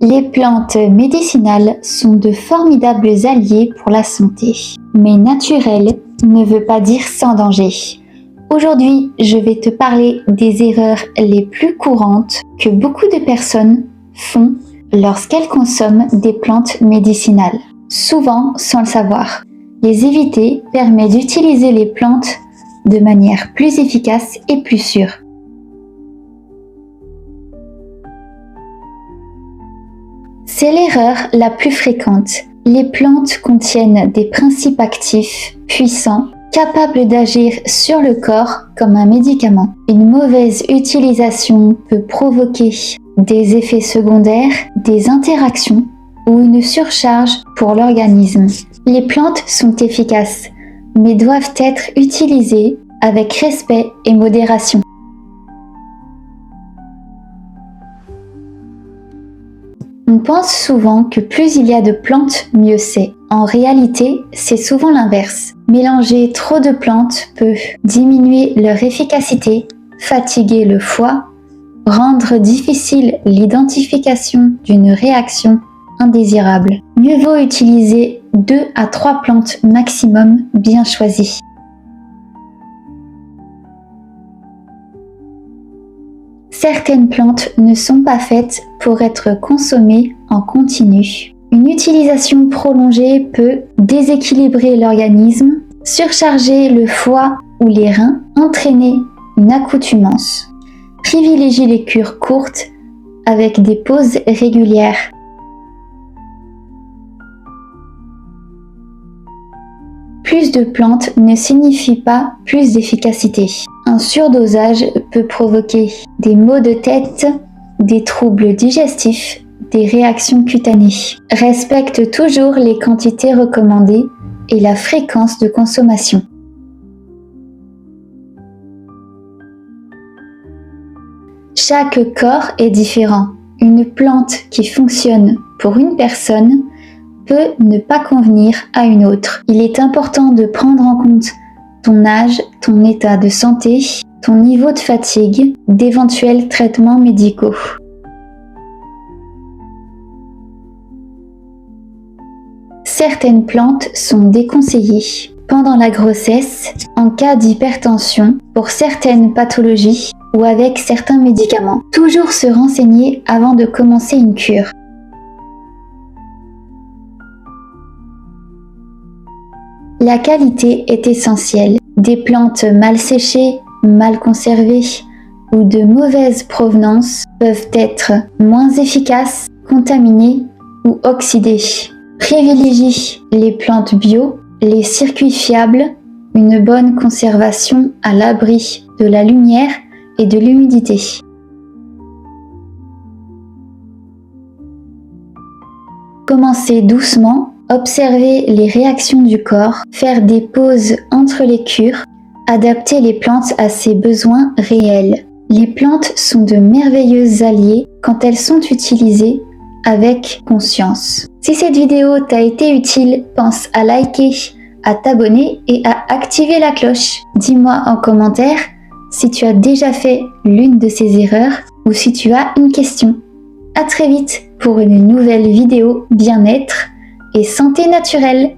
Les plantes médicinales sont de formidables alliés pour la santé. Mais naturel ne veut pas dire sans danger. Aujourd'hui, je vais te parler des erreurs les plus courantes que beaucoup de personnes font lorsqu'elles consomment des plantes médicinales, souvent sans le savoir. Les éviter permet d'utiliser les plantes de manière plus efficace et plus sûre. C'est l'erreur la plus fréquente. Les plantes contiennent des principes actifs puissants, capables d'agir sur le corps comme un médicament. Une mauvaise utilisation peut provoquer des effets secondaires, des interactions ou une surcharge pour l'organisme. Les plantes sont efficaces, mais doivent être utilisées avec respect et modération. On pense souvent que plus il y a de plantes, mieux c'est. En réalité, c'est souvent l'inverse. Mélanger trop de plantes peut diminuer leur efficacité, fatiguer le foie, rendre difficile l'identification d'une réaction indésirable. Mieux vaut utiliser 2 à 3 plantes maximum bien choisies. Certaines plantes ne sont pas faites pour être consommées en continu. Une utilisation prolongée peut déséquilibrer l'organisme, surcharger le foie ou les reins, entraîner une accoutumance. Privilégie les cures courtes avec des pauses régulières. Plus de plantes ne signifie pas plus d'efficacité. Un surdosage peut provoquer des maux de tête, des troubles digestifs, des réactions cutanées. Respecte toujours les quantités recommandées et la fréquence de consommation. Chaque corps est différent. Une plante qui fonctionne pour une personne peut ne pas convenir à une autre. Il est important de prendre en compte ton âge, ton état de santé, ton niveau de fatigue, d'éventuels traitements médicaux. Certaines plantes sont déconseillées pendant la grossesse, en cas d'hypertension, pour certaines pathologies ou avec certains médicaments. Toujours se renseigner avant de commencer une cure. La qualité est essentielle. Des plantes mal séchées, mal conservées ou de mauvaise provenance peuvent être moins efficaces, contaminées ou oxydées. Privilégie les plantes bio, les circuits fiables, une bonne conservation à l'abri de la lumière et de l'humidité. Commencez doucement. Observer les réactions du corps, faire des pauses entre les cures, adapter les plantes à ses besoins réels. Les plantes sont de merveilleux alliés quand elles sont utilisées avec conscience. Si cette vidéo t'a été utile, pense à liker, à t'abonner et à activer la cloche. Dis-moi en commentaire si tu as déjà fait l'une de ces erreurs ou si tu as une question. À très vite pour une nouvelle vidéo bien-être et santé naturelle.